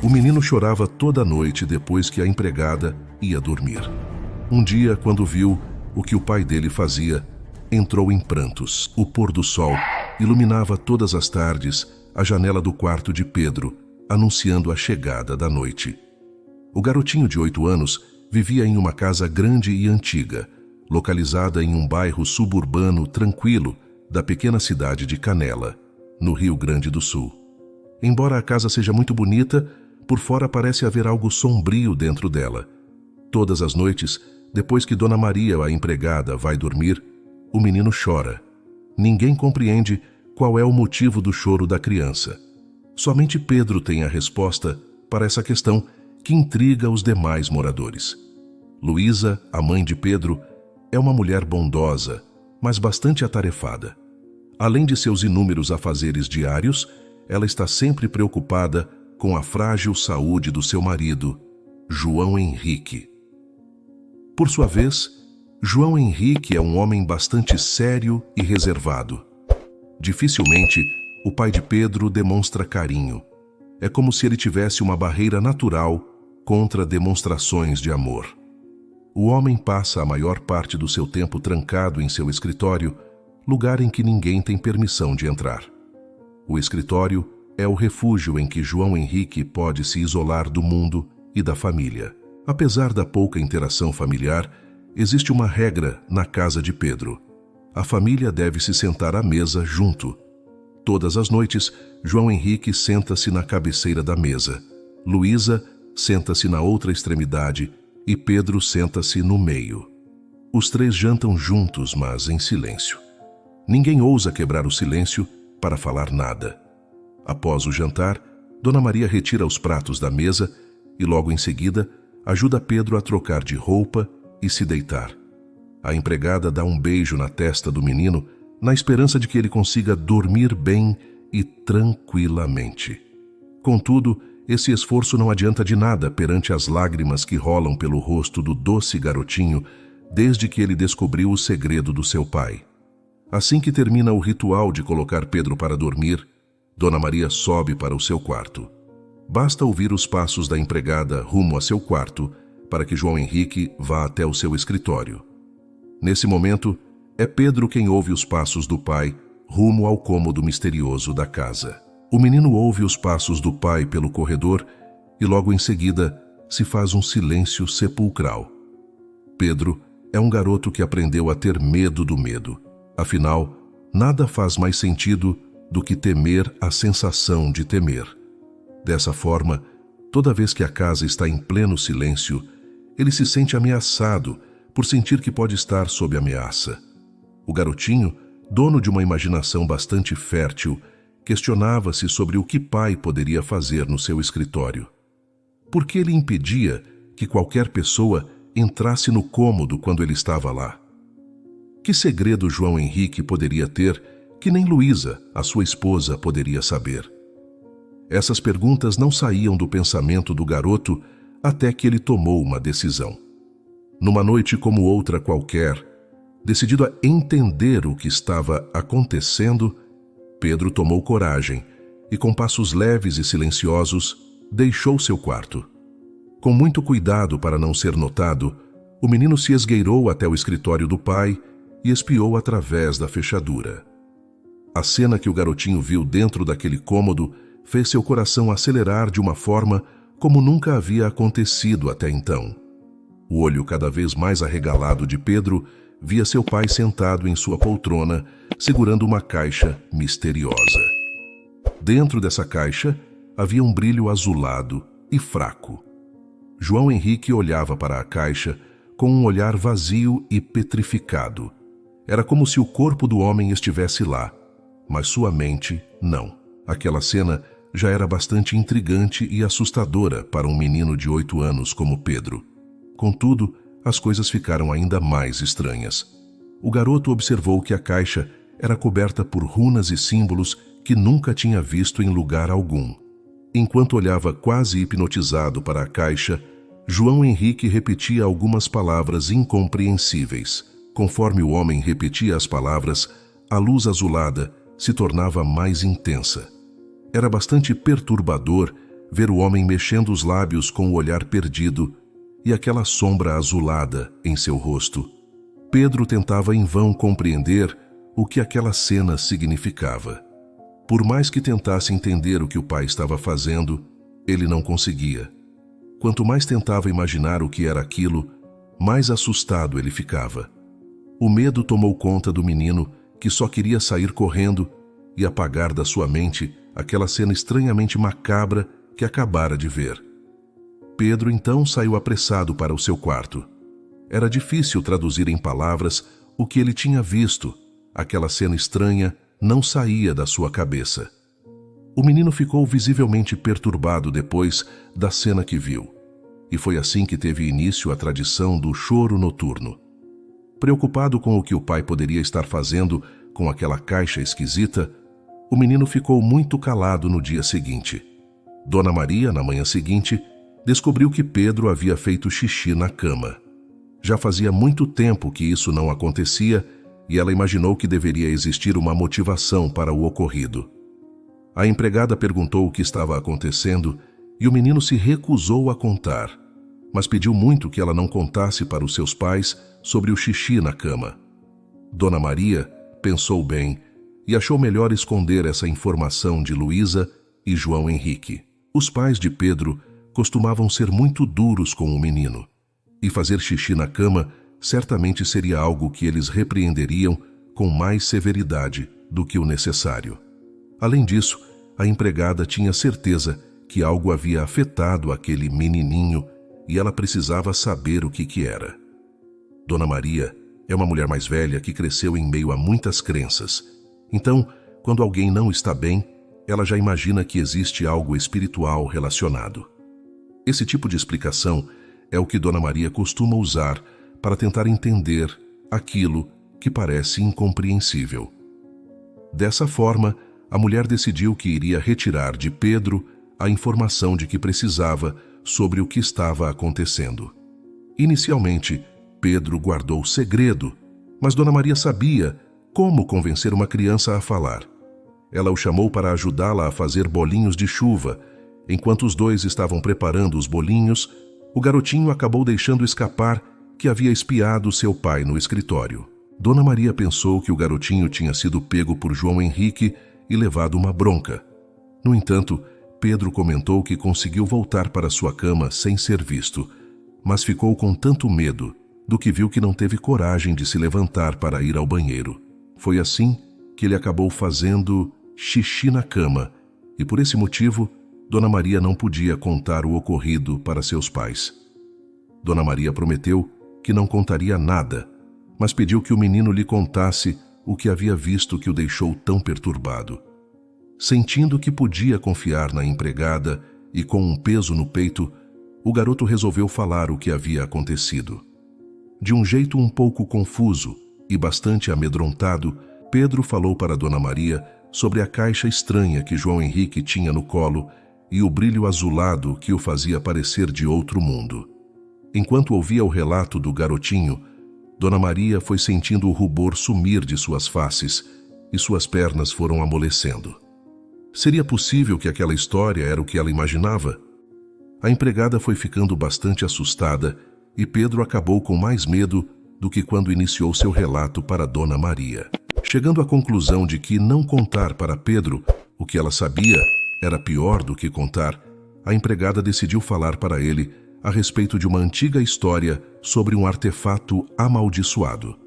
O menino chorava toda a noite depois que a empregada ia dormir. Um dia, quando viu o que o pai dele fazia, entrou em prantos. O pôr do sol iluminava todas as tardes a janela do quarto de Pedro, anunciando a chegada da noite. O garotinho de 8 anos vivia em uma casa grande e antiga, localizada em um bairro suburbano tranquilo da pequena cidade de Canela, no Rio Grande do Sul. Embora a casa seja muito bonita, por fora parece haver algo sombrio dentro dela. Todas as noites, depois que Dona Maria, a empregada, vai dormir, o menino chora. Ninguém compreende qual é o motivo do choro da criança. Somente Pedro tem a resposta para essa questão que intriga os demais moradores. Luísa, a mãe de Pedro, é uma mulher bondosa, mas bastante atarefada. Além de seus inúmeros afazeres diários, ela está sempre preocupada com a frágil saúde do seu marido, João Henrique. Por sua vez, João Henrique é um homem bastante sério e reservado. Dificilmente, o pai de Pedro demonstra carinho. É como se ele tivesse uma barreira natural contra demonstrações de amor. O homem passa a maior parte do seu tempo trancado em seu escritório, lugar em que ninguém tem permissão de entrar. O escritório é o refúgio em que João Henrique pode se isolar do mundo e da família. Apesar da pouca interação familiar, existe uma regra na casa de Pedro. A família deve se sentar à mesa junto. Todas as noites, João Henrique senta-se na cabeceira da mesa. Luísa senta-se na outra extremidade e Pedro senta-se no meio. Os três jantam juntos, mas em silêncio. Ninguém ousa quebrar o silêncio para falar nada. Após o jantar, Dona Maria retira os pratos da mesa e logo em seguida ajuda Pedro a trocar de roupa e se deitar. A empregada dá um beijo na testa do menino na esperança de que ele consiga dormir bem e tranquilamente. Contudo, esse esforço não adianta de nada perante as lágrimas que rolam pelo rosto do doce garotinho desde que ele descobriu o segredo do seu pai. Assim que termina o ritual de colocar Pedro para dormir, Dona Maria sobe para o seu quarto. Basta ouvir os passos da empregada rumo a seu quarto para que João Henrique vá até o seu escritório. Nesse momento, é Pedro quem ouve os passos do pai rumo ao cômodo misterioso da casa. O menino ouve os passos do pai pelo corredor e logo em seguida se faz um silêncio sepulcral. Pedro é um garoto que aprendeu a ter medo do medo. Afinal, nada faz mais sentido do que temer a sensação de temer. Dessa forma, toda vez que a casa está em pleno silêncio, ele se sente ameaçado por sentir que pode estar sob ameaça. O garotinho, dono de uma imaginação bastante fértil, questionava-se sobre o que pai poderia fazer no seu escritório. Por que ele impedia que qualquer pessoa entrasse no cômodo quando ele estava lá? Que segredo João Henrique poderia ter que nem Luísa, a sua esposa, poderia saber? Essas perguntas não saíam do pensamento do garoto até que ele tomou uma decisão. Numa noite como outra qualquer, decidido a entender o que estava acontecendo, Pedro tomou coragem e, com passos leves e silenciosos, deixou seu quarto. Com muito cuidado para não ser notado, o menino se esgueirou até o escritório do pai e espiou através da fechadura. A cena que o garotinho viu dentro daquele cômodo fez seu coração acelerar de uma forma como nunca havia acontecido até então. O olho cada vez mais arregalado de Pedro via seu pai sentado em sua poltrona, segurando uma caixa misteriosa. Dentro dessa caixa havia um brilho azulado e fraco. João Henrique olhava para a caixa com um olhar vazio e petrificado. Era como se o corpo do homem estivesse lá, mas sua mente não. Aquela cena já era bastante intrigante e assustadora para um menino de 8 anos como Pedro. Contudo, as coisas ficaram ainda mais estranhas. O garoto observou que a caixa era coberta por runas e símbolos que nunca tinha visto em lugar algum. Enquanto olhava quase hipnotizado para a caixa, João Henrique repetia algumas palavras incompreensíveis. Conforme o homem repetia as palavras, a luz azulada se tornava mais intensa. Era bastante perturbador ver o homem mexendo os lábios com o olhar perdido e aquela sombra azulada em seu rosto. Pedro tentava em vão compreender o que aquela cena significava. Por mais que tentasse entender o que o pai estava fazendo, ele não conseguia. Quanto mais tentava imaginar o que era aquilo, mais assustado ele ficava. O medo tomou conta do menino, que só queria sair correndo e apagar da sua mente aquela cena estranhamente macabra que acabara de ver. Pedro então saiu apressado para o seu quarto. Era difícil traduzir em palavras o que ele tinha visto. Aquela cena estranha não saía da sua cabeça. O menino ficou visivelmente perturbado depois da cena que viu. E foi assim que teve início a tradição do choro noturno. Preocupado com o que o pai poderia estar fazendo com aquela caixa esquisita, o menino ficou muito calado no dia seguinte. Dona Maria, na manhã seguinte, descobriu que Pedro havia feito xixi na cama. Já fazia muito tempo que isso não acontecia e ela imaginou que deveria existir uma motivação para o ocorrido. A empregada perguntou o que estava acontecendo e o menino se recusou a contar, mas pediu muito que ela não contasse para os seus pais sobre o xixi na cama. Dona Maria pensou bem e achou melhor esconder essa informação de Luísa e João Henrique. Os pais de Pedro costumavam ser muito duros com o menino, e fazer xixi na cama certamente seria algo que eles repreenderiam com mais severidade do que o necessário. Além disso, a empregada tinha certeza que algo havia afetado aquele menininho e ela precisava saber o que era. Dona Maria é uma mulher mais velha que cresceu em meio a muitas crenças. Então, quando alguém não está bem, ela já imagina que existe algo espiritual relacionado. Esse tipo de explicação é o que Dona Maria costuma usar para tentar entender aquilo que parece incompreensível. Dessa forma, a mulher decidiu que iria retirar de Pedro a informação de que precisava sobre o que estava acontecendo. Inicialmente, Pedro guardou segredo, mas Dona Maria sabia como convencer uma criança a falar. Ela o chamou para ajudá-la a fazer bolinhos de chuva. Enquanto os dois estavam preparando os bolinhos, o garotinho acabou deixando escapar que havia espiado seu pai no escritório. Dona Maria pensou que o garotinho tinha sido pego por João Henrique e levado uma bronca. No entanto, Pedro comentou que conseguiu voltar para sua cama sem ser visto, mas ficou com tanto medo do que viu que não teve coragem de se levantar para ir ao banheiro. Foi assim que ele acabou fazendo xixi na cama e, por esse motivo, Dona Maria não podia contar o ocorrido para seus pais. Dona Maria prometeu que não contaria nada, mas pediu que o menino lhe contasse o que havia visto que o deixou tão perturbado. Sentindo que podia confiar na empregada e com um peso no peito, o garoto resolveu falar o que havia acontecido. De um jeito um pouco confuso e bastante amedrontado, Pedro falou para Dona Maria sobre a caixa estranha que João Henrique tinha no colo e o brilho azulado que o fazia parecer de outro mundo. Enquanto ouvia o relato do garotinho, Dona Maria foi sentindo o rubor sumir de suas faces e suas pernas foram amolecendo. Seria possível que aquela história era o que ela imaginava? A empregada foi ficando bastante assustada e Pedro acabou com mais medo do que quando iniciou seu relato para Dona Maria. Chegando à conclusão de que não contar para Pedro o que ela sabia era pior do que contar, a empregada decidiu falar para ele a respeito de uma antiga história sobre um artefato amaldiçoado.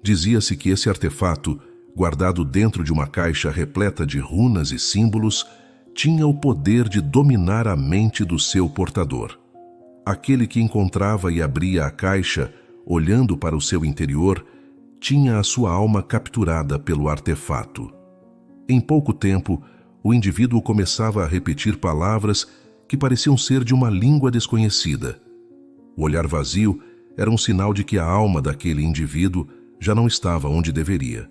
Dizia-se que esse artefato, guardado dentro de uma caixa repleta de runas e símbolos, tinha o poder de dominar a mente do seu portador. Aquele que encontrava e abria a caixa, olhando para o seu interior, tinha a sua alma capturada pelo artefato. Em pouco tempo, o indivíduo começava a repetir palavras que pareciam ser de uma língua desconhecida. O olhar vazio era um sinal de que a alma daquele indivíduo já não estava onde deveria.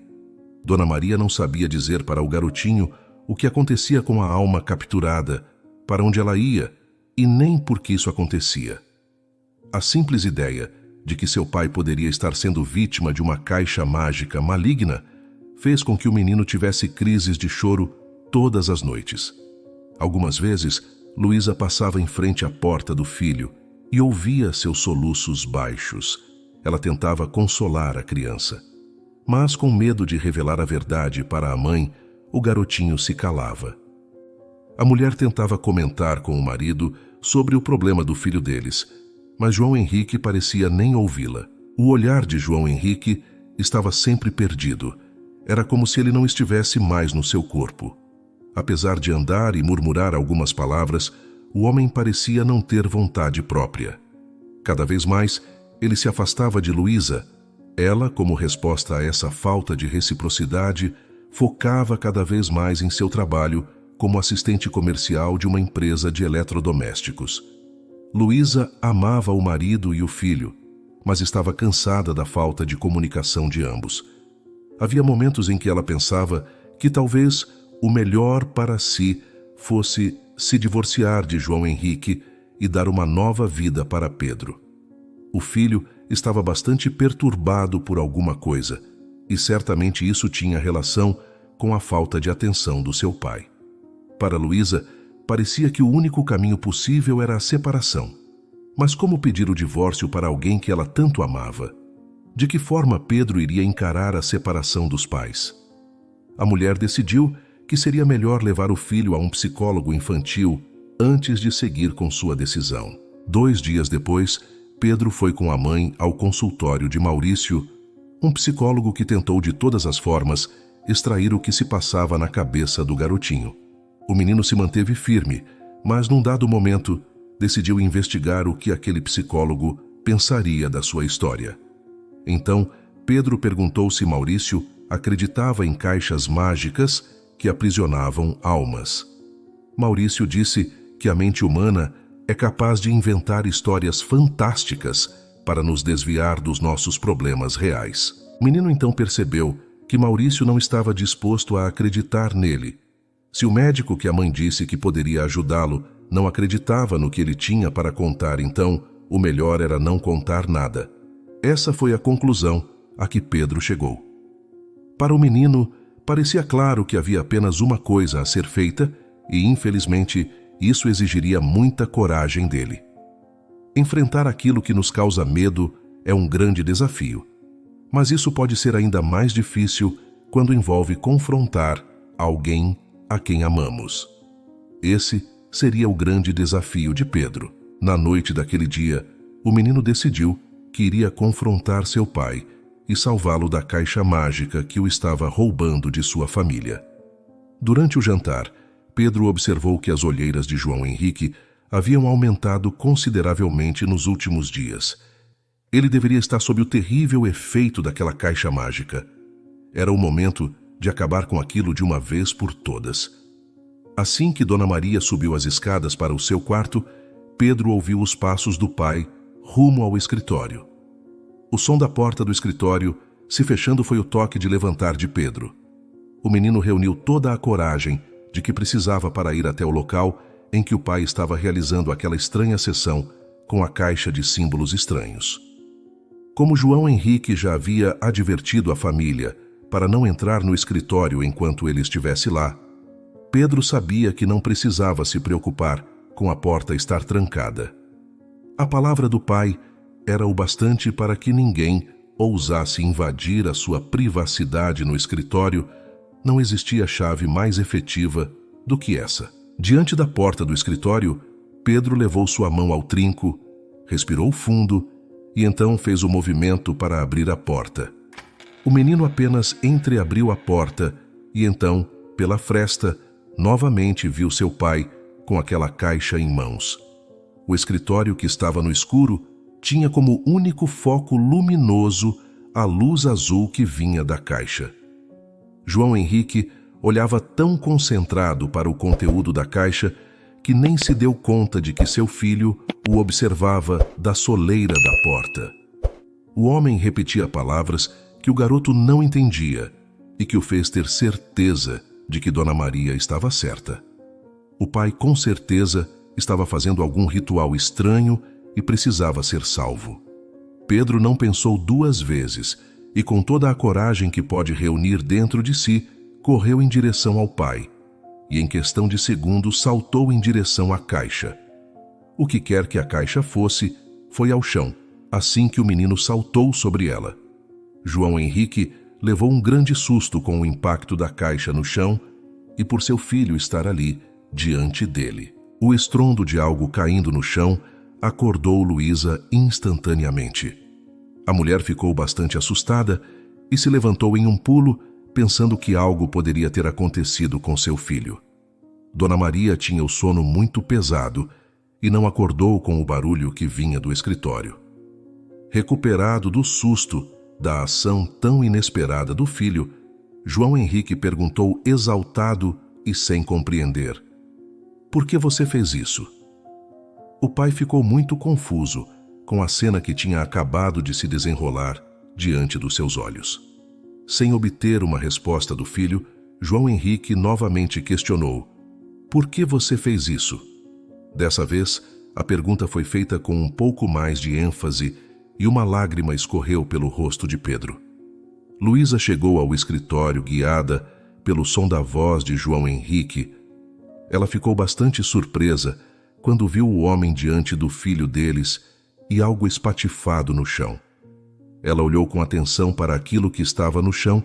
Dona Maria não sabia dizer para o garotinho o que acontecia com a alma capturada, para onde ela ia e nem por que isso acontecia. A simples ideia de que seu pai poderia estar sendo vítima de uma caixa mágica maligna fez com que o menino tivesse crises de choro todas as noites. Algumas vezes, Luísa passava em frente à porta do filho e ouvia seus soluços baixos. Ela tentava consolar a criança. Mas, com medo de revelar a verdade para a mãe, o garotinho se calava. A mulher tentava comentar com o marido sobre o problema do filho deles, mas João Henrique parecia nem ouvi-la. O olhar de João Henrique estava sempre perdido. Era como se ele não estivesse mais no seu corpo. Apesar de andar e murmurar algumas palavras, o homem parecia não ter vontade própria. Cada vez mais, ele se afastava de Luísa. Ela, como resposta a essa falta de reciprocidade, focava cada vez mais em seu trabalho como assistente comercial de uma empresa de eletrodomésticos. Luísa amava o marido e o filho, mas estava cansada da falta de comunicação de ambos. Havia momentos em que ela pensava que talvez o melhor para si fosse se divorciar de João Henrique e dar uma nova vida para Pedro. O filho estava bastante perturbado por alguma coisa, e certamente isso tinha relação com a falta de atenção do seu pai. Para Luísa, parecia que o único caminho possível era a separação. Mas como pedir o divórcio para alguém que ela tanto amava? De que forma Pedro iria encarar a separação dos pais? A mulher decidiu que seria melhor levar o filho a um psicólogo infantil antes de seguir com sua decisão. 2 dias depois, Pedro foi com a mãe ao consultório de Maurício, um psicólogo que tentou de todas as formas extrair o que se passava na cabeça do garotinho. O menino se manteve firme, mas num dado momento decidiu investigar o que aquele psicólogo pensaria da sua história. Então, Pedro perguntou se Maurício acreditava em caixas mágicas que aprisionavam almas. Maurício disse que a mente humana é capaz de inventar histórias fantásticas para nos desviar dos nossos problemas reais. O menino então percebeu que Maurício não estava disposto a acreditar nele. Se o médico que a mãe disse que poderia ajudá-lo não acreditava no que ele tinha para contar, então o melhor era não contar nada. Essa foi a conclusão a que Pedro chegou. Para o menino, parecia claro que havia apenas uma coisa a ser feita e, infelizmente, isso exigiria muita coragem dele. Enfrentar aquilo que nos causa medo é um grande desafio, mas isso pode ser ainda mais difícil quando envolve confrontar alguém a quem amamos. Esse seria o grande desafio de Pedro. Na noite daquele dia, o menino decidiu que iria confrontar seu pai e salvá-lo da caixa mágica que o estava roubando de sua família. Durante o jantar, Pedro observou que as olheiras de João Henrique haviam aumentado consideravelmente nos últimos dias. Ele deveria estar sob o terrível efeito daquela caixa mágica. Era o momento de acabar com aquilo de uma vez por todas. Assim que Dona Maria subiu as escadas para o seu quarto, Pedro ouviu os passos do pai rumo ao escritório. O som da porta do escritório se fechando foi o toque de levantar de Pedro. O menino reuniu toda a coragem de que precisava para ir até o local em que o pai estava realizando aquela estranha sessão com a caixa de símbolos estranhos. Como João Henrique já havia advertido a família para não entrar no escritório enquanto ele estivesse lá, Pedro sabia que não precisava se preocupar com a porta estar trancada. A palavra do pai era o bastante para que ninguém ousasse invadir a sua privacidade no escritório. Não existia chave mais efetiva do que essa. Diante da porta do escritório, Pedro levou sua mão ao trinco, respirou fundo e então fez o movimento para abrir a porta. O menino apenas entreabriu a porta e então, pela fresta, novamente viu seu pai com aquela caixa em mãos. O escritório, que estava no escuro, tinha como único foco luminoso a luz azul que vinha da caixa. João Henrique olhava tão concentrado para o conteúdo da caixa que nem se deu conta de que seu filho o observava da soleira da porta. O homem repetia palavras que o garoto não entendia e que o fez ter certeza de que Dona Maria estava certa. O pai, com certeza, estava fazendo algum ritual estranho e precisava ser salvo. Pedro não pensou 2 vezes e, com toda a coragem que pode reunir dentro de si, correu em direção ao pai. e em questão de segundos saltou em direção à caixa. O que quer que a caixa fosse, foi ao chão, assim que o menino saltou sobre ela. João Henrique levou um grande susto com o impacto da caixa no chão e por seu filho estar ali, diante dele. O estrondo de algo caindo no chão acordou Luísa instantaneamente. A mulher ficou bastante assustada e se levantou em um pulo, pensando que algo poderia ter acontecido com seu filho. Dona Maria tinha o sono muito pesado e não acordou com o barulho que vinha do escritório. Recuperado do susto da ação tão inesperada do filho, João Henrique perguntou exaltado e sem compreender: "Por que você fez isso?" O pai ficou muito confuso com a cena que tinha acabado de se desenrolar diante dos seus olhos. Sem obter uma resposta do filho, João Henrique novamente questionou: "Por que você fez isso?" Dessa vez, a pergunta foi feita com um pouco mais de ênfase e uma lágrima escorreu pelo rosto de Pedro. Luísa chegou ao escritório guiada pelo som da voz de João Henrique. Ela ficou bastante surpresa quando viu o homem diante do filho deles e algo espatifado no chão. Ela olhou com atenção para aquilo que estava no chão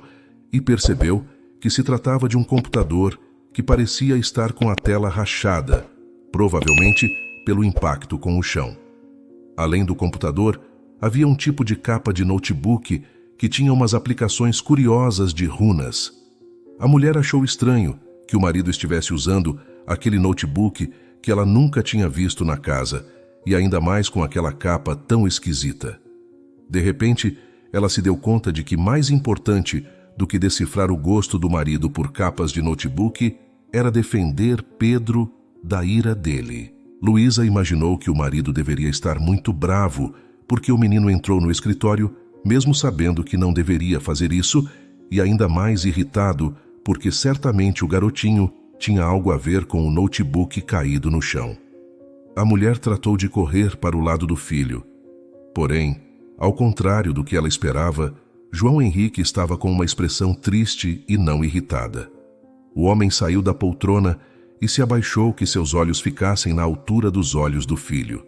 e percebeu que se tratava de um computador que parecia estar com a tela rachada, provavelmente pelo impacto com o chão. Além do computador, havia um tipo de capa de notebook que tinha umas aplicações curiosas de runas. A mulher achou estranho que o marido estivesse usando aquele notebook que ela nunca tinha visto na casa, e ainda mais com aquela capa tão esquisita. De repente, ela se deu conta de que mais importante do que decifrar o gosto do marido por capas de notebook era defender Pedro da ira dele. Luísa imaginou que o marido deveria estar muito bravo porque o menino entrou no escritório, mesmo sabendo que não deveria fazer isso, e ainda mais irritado porque certamente o garotinho tinha algo a ver com o notebook caído no chão. A mulher tratou de correr para o lado do filho. Porém, ao contrário do que ela esperava, João Henrique estava com uma expressão triste e não irritada. O homem saiu da poltrona e se abaixou que seus olhos ficassem na altura dos olhos do filho.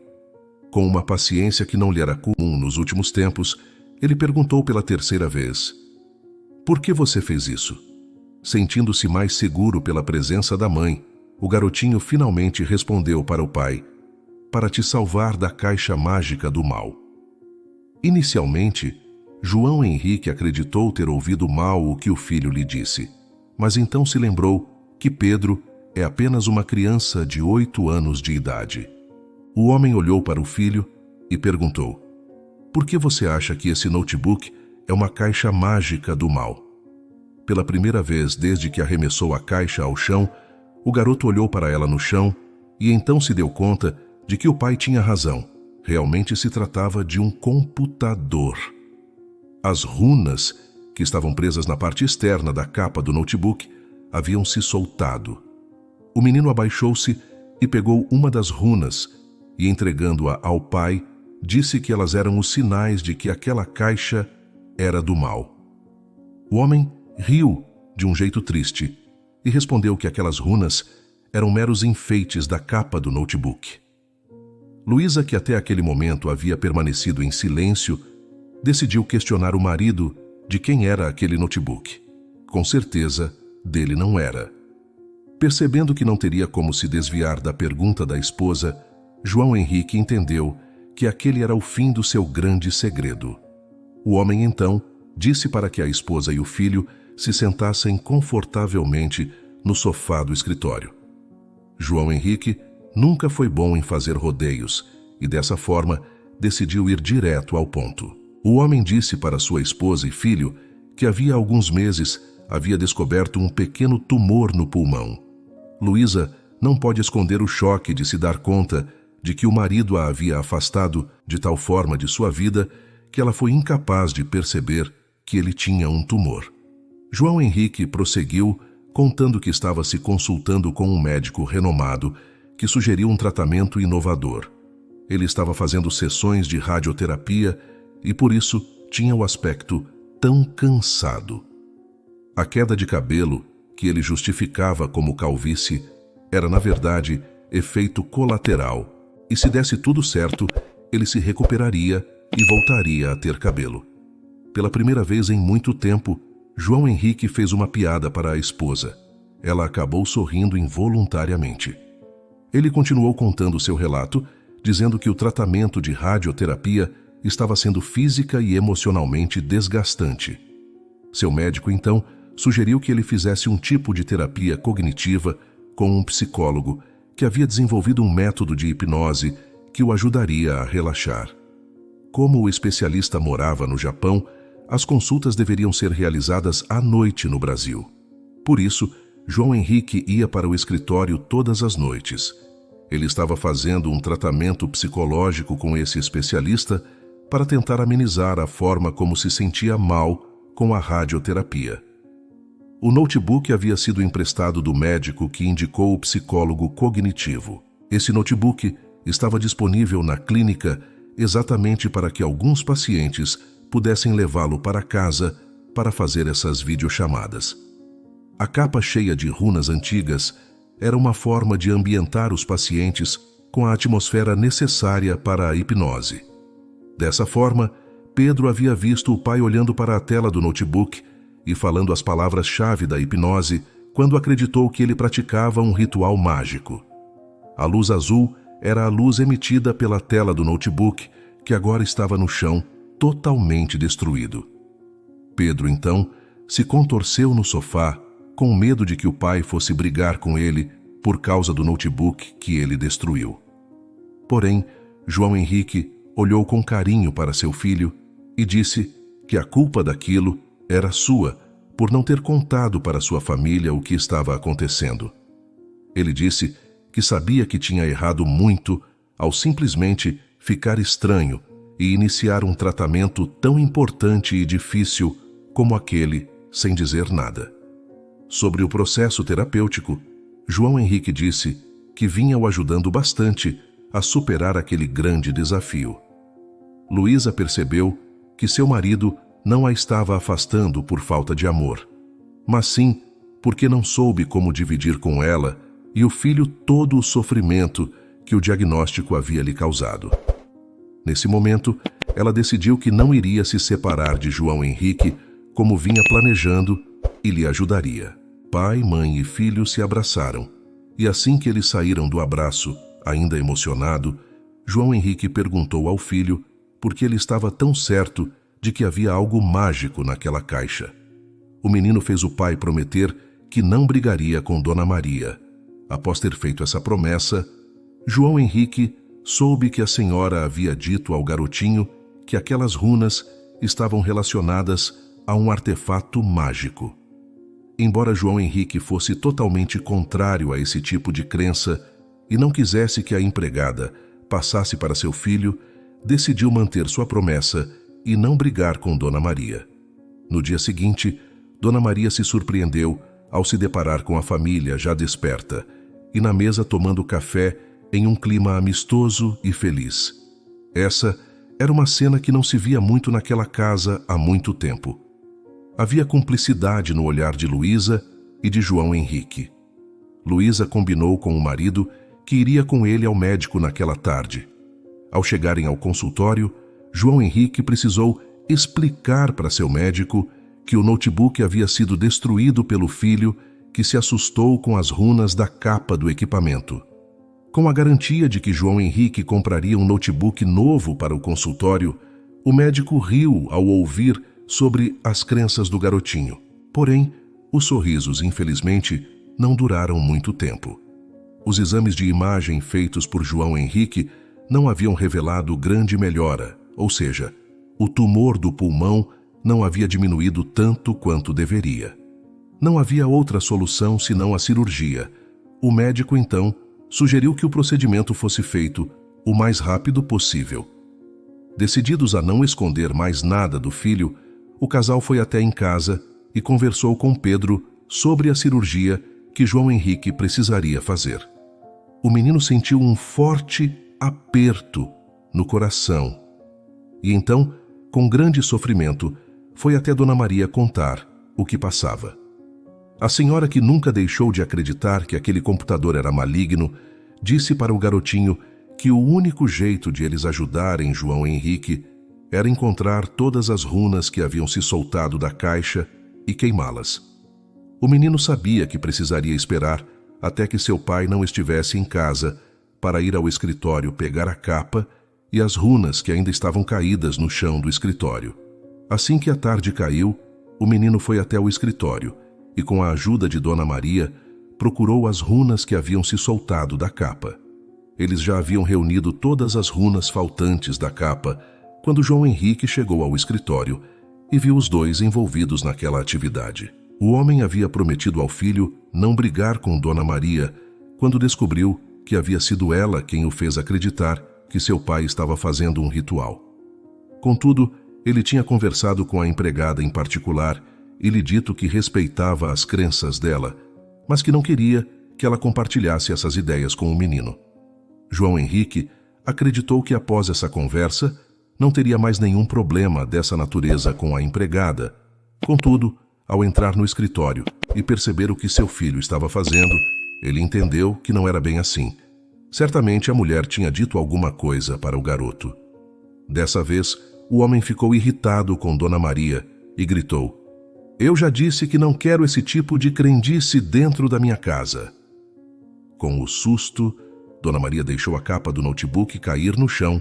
Com uma paciência que não lhe era comum nos últimos tempos, ele perguntou pela terceira vez: "Por que você fez isso?" Sentindo-se mais seguro pela presença da mãe, o garotinho finalmente respondeu para o pai: "Para te salvar da caixa mágica do mal." Inicialmente, João Henrique acreditou ter ouvido mal o que o filho lhe disse, mas então se lembrou que Pedro é apenas uma criança de 8 anos de idade. O homem olhou para o filho e perguntou: "Por que você acha que esse notebook é uma caixa mágica do mal?" Pela primeira vez desde que arremessou a caixa ao chão, o garoto olhou para ela no chão e então se deu conta de que o pai tinha razão. Realmente se tratava de um computador. As runas, que estavam presas na parte externa da capa do notebook, haviam se soltado. O menino abaixou-se e pegou uma das runas e, entregando-a ao pai, disse que elas eram os sinais de que aquela caixa era do mal. O homem riu de um jeito triste e respondeu que aquelas runas eram meros enfeites da capa do notebook. Luísa, que até aquele momento havia permanecido em silêncio, decidiu questionar o marido de quem era aquele notebook. Com certeza, dele não era. Percebendo que não teria como se desviar da pergunta da esposa, João Henrique entendeu que aquele era o fim do seu grande segredo. O homem, então, disse para que a esposa e o filho se sentassem confortavelmente no sofá do escritório. João Henrique nunca foi bom em fazer rodeios e, dessa forma, decidiu ir direto ao ponto. O homem disse para sua esposa e filho que havia alguns meses havia descoberto um pequeno tumor no pulmão. Luísa não pode esconder o choque de se dar conta de que o marido a havia afastado de tal forma de sua vida que ela foi incapaz de perceber que ele tinha um tumor. João Henrique prosseguiu, contando que estava se consultando com um médico renomado que sugeriu um tratamento inovador. Ele estava fazendo sessões de radioterapia e, por isso, tinha o aspecto tão cansado. A queda de cabelo, que ele justificava como calvície era, na verdade, efeito colateral, e se desse tudo certo, ele se recuperaria e voltaria a ter cabelo. Pela primeira vez em muito tempo, João Henrique fez uma piada para a esposa. Ela acabou sorrindo involuntariamente. Ele continuou contando seu relato, dizendo que o tratamento de radioterapia estava sendo física e emocionalmente desgastante. Seu médico, então, sugeriu que ele fizesse um tipo de terapia cognitiva com um psicólogo que havia desenvolvido um método de hipnose que o ajudaria a relaxar. Como o especialista morava no Japão, as consultas deveriam ser realizadas à noite no Brasil. Por isso, João Henrique ia para o escritório todas as noites. Ele estava fazendo um tratamento psicológico com esse especialista para tentar amenizar a forma como se sentia mal com a radioterapia. O notebook havia sido emprestado do médico que indicou o psicólogo cognitivo. Esse notebook estava disponível na clínica exatamente para que alguns pacientes pudessem levá-lo para casa para fazer essas videochamadas. A capa cheia de runas antigas era uma forma de ambientar os pacientes com a atmosfera necessária para a hipnose. Dessa forma, Pedro havia visto o pai olhando para a tela do notebook e falando as palavras-chave da hipnose quando acreditou que ele praticava um ritual mágico. A luz azul era a luz emitida pela tela do notebook, que agora estava no chão, totalmente destruído. Pedro, então, se contorceu no sofá, com medo de que o pai fosse brigar com ele por causa do notebook que ele destruiu. Porém, João Henrique olhou com carinho para seu filho e disse que a culpa daquilo era sua por não ter contado para sua família o que estava acontecendo. Ele disse que sabia que tinha errado muito ao simplesmente ficar estranho e iniciar um tratamento tão importante e difícil como aquele sem dizer nada. Sobre o processo terapêutico, João Henrique disse que vinha o ajudando bastante a superar aquele grande desafio. Luísa percebeu que seu marido não a estava afastando por falta de amor, mas sim porque não soube como dividir com ela e o filho todo o sofrimento que o diagnóstico havia lhe causado. Nesse momento, ela decidiu que não iria se separar de João Henrique como vinha planejando e lhe ajudaria. Pai, mãe e filho se abraçaram, e assim que eles saíram do abraço, ainda emocionado, João Henrique perguntou ao filho por que ele estava tão certo de que havia algo mágico naquela caixa. O menino fez o pai prometer que não brigaria com Dona Maria. Após ter feito essa promessa, João Henrique soube que a senhora havia dito ao garotinho que aquelas runas estavam relacionadas a um artefato mágico. Embora João Henrique fosse totalmente contrário a esse tipo de crença e não quisesse que a empregada passasse para seu filho, decidiu manter sua promessa e não brigar com Dona Maria. No dia seguinte, Dona Maria se surpreendeu ao se deparar com a família já desperta e na mesa tomando café em um clima amistoso e feliz. Essa era uma cena que não se via muito naquela casa há muito tempo. Havia cumplicidade no olhar de Luísa e de João Henrique. Luísa combinou com o marido que iria com ele ao médico naquela tarde. Ao chegarem ao consultório, João Henrique precisou explicar para seu médico que o notebook havia sido destruído pelo filho que se assustou com as runas da capa do equipamento. Com a garantia de que João Henrique compraria um notebook novo para o consultório, o médico riu ao ouvir sobre as crenças do garotinho. Porém, os sorrisos, infelizmente, não duraram muito tempo. Os exames de imagem feitos por João Henrique não haviam revelado grande melhora, ou seja, o tumor do pulmão não havia diminuído tanto quanto deveria. Não havia outra solução senão a cirurgia. O médico, então, sugeriu que o procedimento fosse feito o mais rápido possível. Decididos a não esconder mais nada do filho, o casal foi até em casa e conversou com Pedro sobre a cirurgia que João Henrique precisaria fazer. O menino sentiu um forte aperto no coração e então, com grande sofrimento, foi até Dona Maria contar o que passava. A senhora, que nunca deixou de acreditar que aquele computador era maligno, disse para o garotinho que o único jeito de eles ajudarem João Henrique era encontrar todas as runas que haviam se soltado da caixa e queimá-las. O menino sabia que precisaria esperar até que seu pai não estivesse em casa para ir ao escritório pegar a capa e as runas que ainda estavam caídas no chão do escritório. Assim que a tarde caiu, o menino foi até o escritório e, com a ajuda de Dona Maria, procurou as runas que haviam se soltado da capa. Eles já haviam reunido todas as runas faltantes da capa quando João Henrique chegou ao escritório e viu os dois envolvidos naquela atividade. O homem havia prometido ao filho não brigar com Dona Maria quando descobriu que havia sido ela quem o fez acreditar que seu pai estava fazendo um ritual. Contudo, ele tinha conversado com a empregada em particular e lhe dito que respeitava as crenças dela, mas que não queria que ela compartilhasse essas ideias com o menino. João Henrique acreditou que após essa conversa não teria mais nenhum problema dessa natureza com a empregada. Contudo, ao entrar no escritório e perceber o que seu filho estava fazendo, ele entendeu que não era bem assim. Certamente a mulher tinha dito alguma coisa para o garoto. Dessa vez, o homem ficou irritado com Dona Maria e gritou: "Eu já disse que não quero esse tipo de crendice dentro da minha casa." Com o susto, Dona Maria deixou a capa do notebook cair no chão.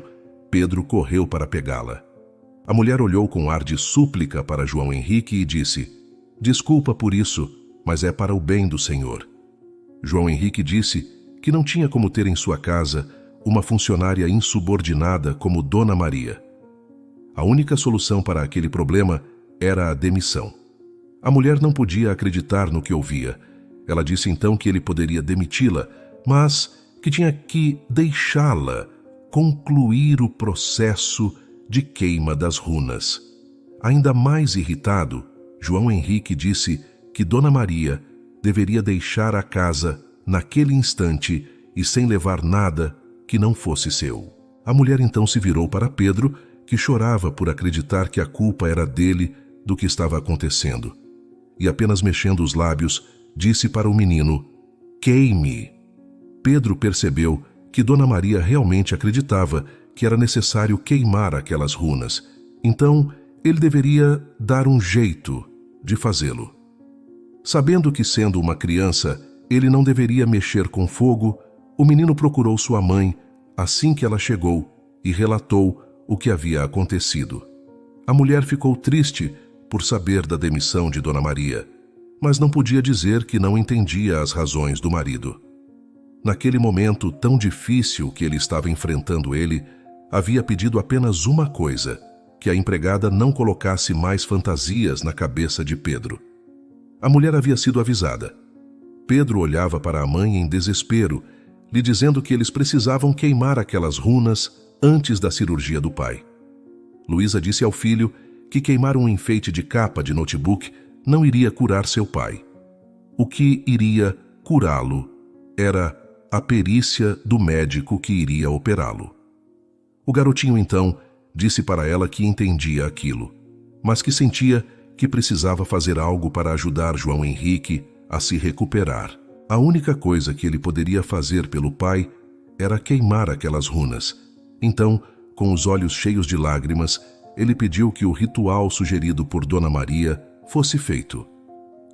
Pedro correu para pegá-la. A mulher olhou com ar de súplica para João Henrique e disse: "Desculpa por isso, mas é para o bem do Senhor." João Henrique disse que não tinha como ter em sua casa uma funcionária insubordinada como Dona Maria. A única solução para aquele problema era a demissão. A mulher não podia acreditar no que ouvia. Ela disse então que ele poderia demiti-la, mas que tinha que deixá-la concluir o processo de queima das runas. Ainda mais irritado, João Henrique disse que Dona Maria deveria deixar a casa naquele instante e sem levar nada que não fosse seu. A mulher então se virou para Pedro, que chorava por acreditar que a culpa era dele do que estava acontecendo. E apenas mexendo os lábios, disse para o menino: "Queime." Pedro percebeu que Dona Maria realmente acreditava que era necessário queimar aquelas runas. Então, ele deveria dar um jeito de fazê-lo. Sabendo que, sendo uma criança, ele não deveria mexer com fogo, o menino procurou sua mãe assim que ela chegou e relatou o que havia acontecido. A mulher ficou triste por saber da demissão de Dona Maria, mas não podia dizer que não entendia as razões do marido. Naquele momento tão difícil que ele estava enfrentando, ele havia pedido apenas uma coisa: que a empregada não colocasse mais fantasias na cabeça de Pedro. A mulher havia sido avisada. Pedro olhava para a mãe em desespero, lhe dizendo que eles precisavam queimar aquelas runas antes da cirurgia do pai. Luísa disse ao filho que queimar um enfeite de capa de notebook não iria curar seu pai. O que iria curá-lo era a perícia do médico que iria operá-lo. O garotinho então disse para ela que entendia aquilo, mas que sentia que precisava fazer algo para ajudar João Henrique a se recuperar. A única coisa que ele poderia fazer pelo pai era queimar aquelas runas. Então, com os olhos cheios de lágrimas, ele pediu que o ritual sugerido por Dona Maria fosse feito.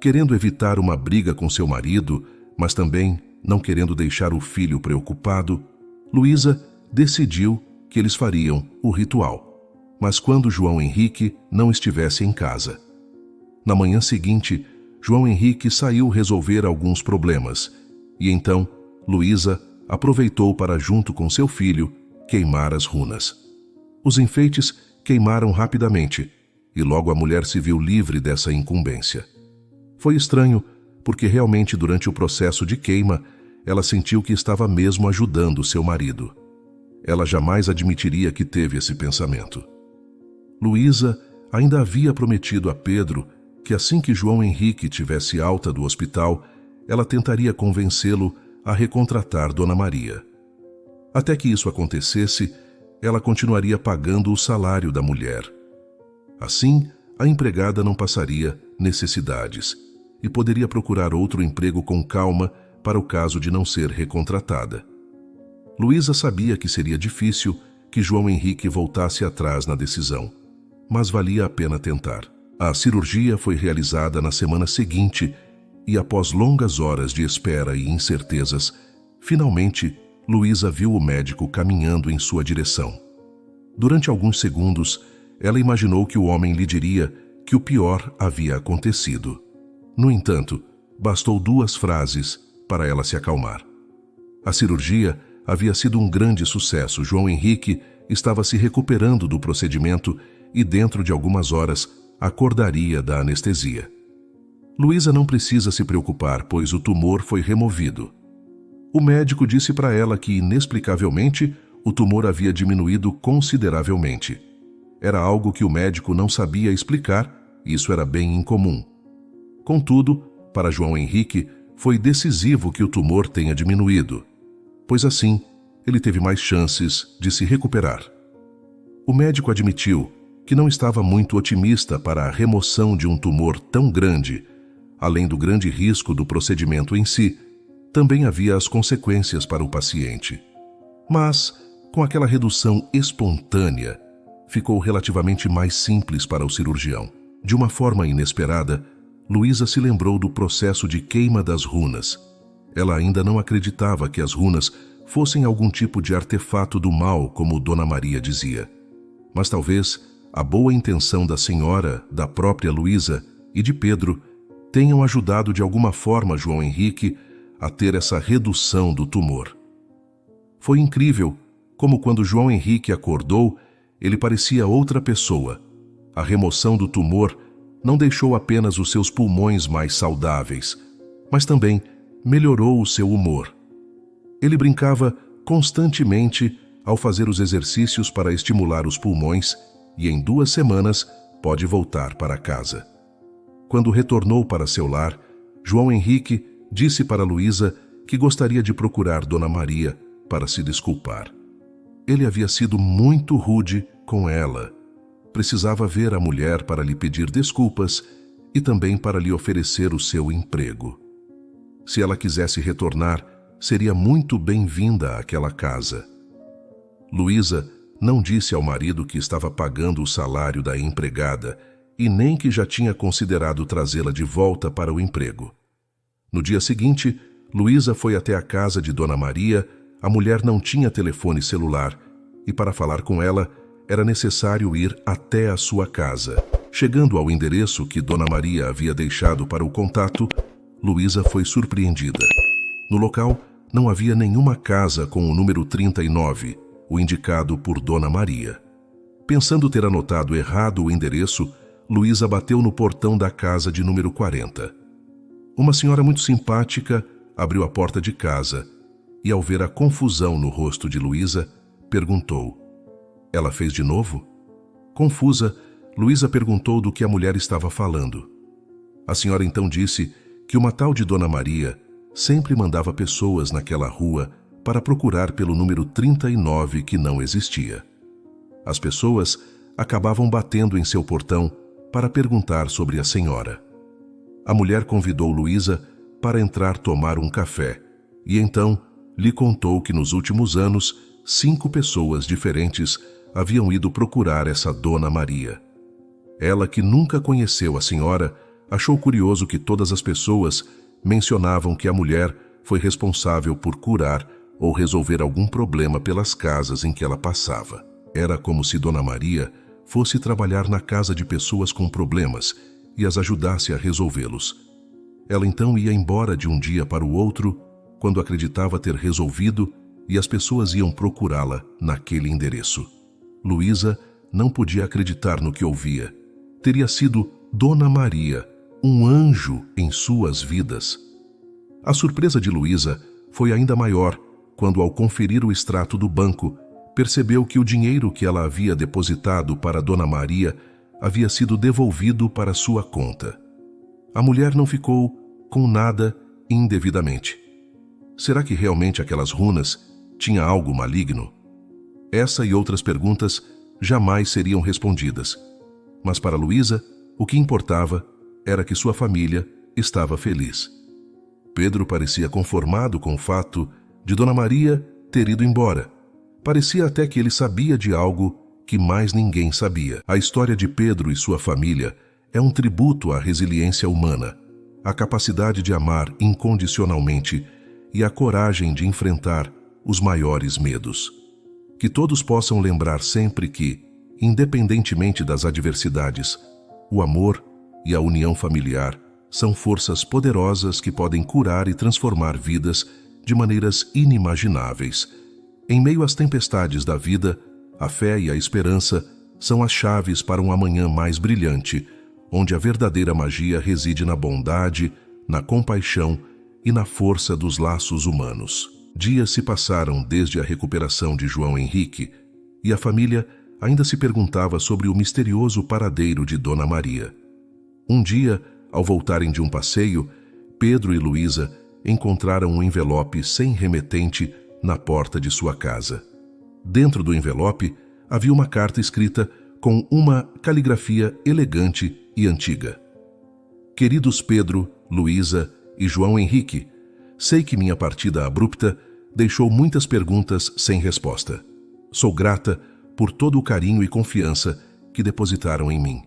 Querendo evitar uma briga com seu marido, mas também não querendo deixar o filho preocupado, Luísa decidiu que eles fariam o ritual, mas quando João Henrique não estivesse em casa. Na manhã seguinte, João Henrique saiu resolver alguns problemas, e então Luísa aproveitou para, junto com seu filho, queimar as runas. Os enfeites queimaram rapidamente, e logo a mulher se viu livre dessa incumbência. Foi estranho, porque realmente durante o processo de queima, ela sentiu que estava mesmo ajudando seu marido. Ela jamais admitiria que teve esse pensamento. Luísa ainda havia prometido a Pedro que assim que João Henrique tivesse alta do hospital, ela tentaria convencê-lo a recontratar Dona Maria. Até que isso acontecesse, ela continuaria pagando o salário da mulher. Assim, a empregada não passaria necessidades, e poderia procurar outro emprego com calma para o caso de não ser recontratada. Luísa sabia que seria difícil que João Henrique voltasse atrás na decisão, mas valia a pena tentar. A cirurgia foi realizada na semana seguinte e, após longas horas de espera e incertezas, finalmente Luísa viu o médico caminhando em sua direção. Durante alguns segundos, ela imaginou que o homem lhe diria que o pior havia acontecido. No entanto, bastou 2 frases para ela se acalmar. A cirurgia havia sido um grande sucesso. João Henrique estava se recuperando do procedimento e, dentro de algumas horas, acordaria da anestesia. Luísa não precisa se preocupar, pois o tumor foi removido. O médico disse para ela que, inexplicavelmente, o tumor havia diminuído consideravelmente. Era algo que o médico não sabia explicar, e isso era bem incomum. Contudo, para João Henrique, foi decisivo que o tumor tenha diminuído, pois assim ele teve mais chances de se recuperar. O médico admitiu que não estava muito otimista para a remoção de um tumor tão grande. Além do grande risco do procedimento em si, também havia as consequências para o paciente. Mas, com aquela redução espontânea, ficou relativamente mais simples para o cirurgião. De uma forma inesperada, Luísa se lembrou do processo de queima das runas. Ela ainda não acreditava que as runas fossem algum tipo de artefato do mal, como Dona Maria dizia. Mas talvez a boa intenção da senhora, da própria Luísa e de Pedro tenham ajudado de alguma forma João Henrique a ter essa redução do tumor. Foi incrível como, quando João Henrique acordou, ele parecia outra pessoa. A remoção do tumor não deixou apenas os seus pulmões mais saudáveis, mas também melhorou o seu humor. Ele brincava constantemente ao fazer os exercícios para estimular os pulmões e em 2 semanas pode voltar para casa. Quando retornou para seu lar, João Henrique disse para Luísa que gostaria de procurar Dona Maria para se desculpar. Ele havia sido muito rude com ela. Precisava ver a mulher para lhe pedir desculpas e também para lhe oferecer o seu emprego. Se ela quisesse retornar, seria muito bem-vinda àquela casa. Luísa não disse ao marido que estava pagando o salário da empregada e nem que já tinha considerado trazê-la de volta para o emprego. No dia seguinte, Luísa foi até a casa de Dona Maria. A mulher não tinha telefone celular e, para falar com ela, era necessário ir até a sua casa. Chegando ao endereço que Dona Maria havia deixado para o contato, Luísa foi surpreendida. No local, não havia nenhuma casa com o número 39, o indicado por Dona Maria. Pensando ter anotado errado o endereço, Luísa bateu no portão da casa de número 40. Uma senhora muito simpática abriu a porta de casa e, ao ver a confusão no rosto de Luísa, perguntou: "Ela fez de novo?" Confusa, Luísa perguntou do que a mulher estava falando. A senhora então disse que uma tal de Dona Maria sempre mandava pessoas naquela rua para procurar pelo número 39 que não existia. As pessoas acabavam batendo em seu portão para perguntar sobre a senhora. A mulher convidou Luísa para entrar tomar um café e então lhe contou que nos últimos anos 5 pessoas diferentes haviam ido procurar essa Dona Maria. Ela, que nunca conheceu a senhora, achou curioso que todas as pessoas mencionavam que a mulher foi responsável por curar ou resolver algum problema pelas casas em que ela passava. Era como se Dona Maria fosse trabalhar na casa de pessoas com problemas e as ajudasse a resolvê-los. Ela então ia embora de um dia para o outro, quando acreditava ter resolvido, e as pessoas iam procurá-la naquele endereço. Luísa não podia acreditar no que ouvia. Teria sido Dona Maria, um anjo em suas vidas. A surpresa de Luísa foi ainda maior quando, ao conferir o extrato do banco, percebeu que o dinheiro que ela havia depositado para Dona Maria havia sido devolvido para sua conta. A mulher não ficou com nada indevidamente. Será que realmente aquelas runas tinham algo maligno? Essa e outras perguntas jamais seriam respondidas. Mas para Luísa, o que importava era que sua família estava feliz. Pedro parecia conformado com o fato de Dona Maria ter ido embora. Parecia até que ele sabia de algo que mais ninguém sabia. A história de Pedro e sua família é um tributo à resiliência humana, à capacidade de amar incondicionalmente e à coragem de enfrentar os maiores medos. Que todos possam lembrar sempre que, independentemente das adversidades, o amor e a união familiar são forças poderosas que podem curar e transformar vidas de maneiras inimagináveis. Em meio às tempestades da vida, a fé e a esperança são as chaves para um amanhã mais brilhante, onde a verdadeira magia reside na bondade, na compaixão e na força dos laços humanos. Dias se passaram desde a recuperação de João Henrique e a família ainda se perguntava sobre o misterioso paradeiro de Dona Maria. Um dia, ao voltarem de um passeio, Pedro e Luísa encontraram um envelope sem remetente na porta de sua casa. Dentro do envelope havia uma carta escrita com uma caligrafia elegante e antiga. Queridos Pedro, Luísa e João Henrique, sei que minha partida abrupta deixou muitas perguntas sem resposta. Sou grata por todo o carinho e confiança que depositaram em mim.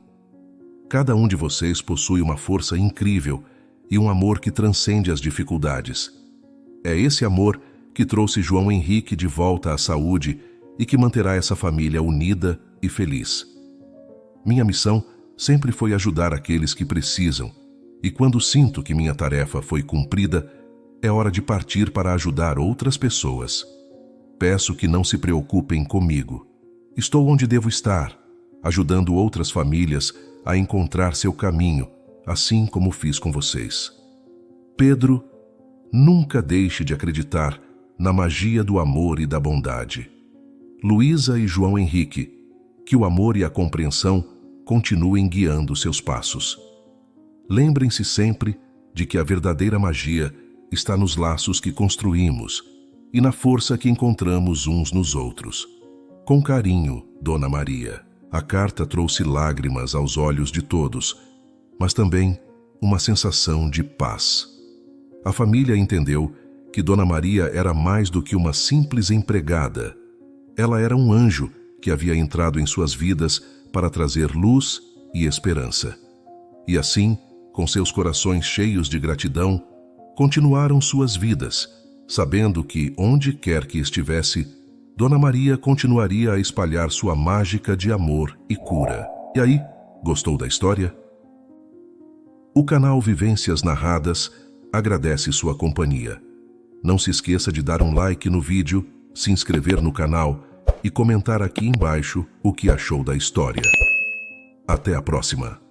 Cada um de vocês possui uma força incrível e um amor que transcende as dificuldades. É esse amor que trouxe João Henrique de volta à saúde e que manterá essa família unida e feliz. Minha missão sempre foi ajudar aqueles que precisam, e quando sinto que minha tarefa foi cumprida, é hora de partir para ajudar outras pessoas. Peço que não se preocupem comigo. Estou onde devo estar, ajudando outras famílias a encontrar seu caminho, assim como fiz com vocês. Pedro, nunca deixe de acreditar na magia do amor e da bondade. Luísa e João Henrique, que o amor e a compreensão continuem guiando seus passos. Lembrem-se sempre de que a verdadeira magia está nos laços que construímos e na força que encontramos uns nos outros. Com carinho, Dona Maria. A carta trouxe lágrimas aos olhos de todos, mas também uma sensação de paz. A família entendeu que Dona Maria era mais do que uma simples empregada. Ela era um anjo que havia entrado em suas vidas para trazer luz e esperança. E assim, com seus corações cheios de gratidão, continuaram suas vidas, sabendo que, onde quer que estivesse, Dona Maria continuaria a espalhar sua mágica de amor e cura. E aí, gostou da história? O canal Vivências Narradas agradece sua companhia. Não se esqueça de dar um like no vídeo, se inscrever no canal e comentar aqui embaixo o que achou da história. Até a próxima!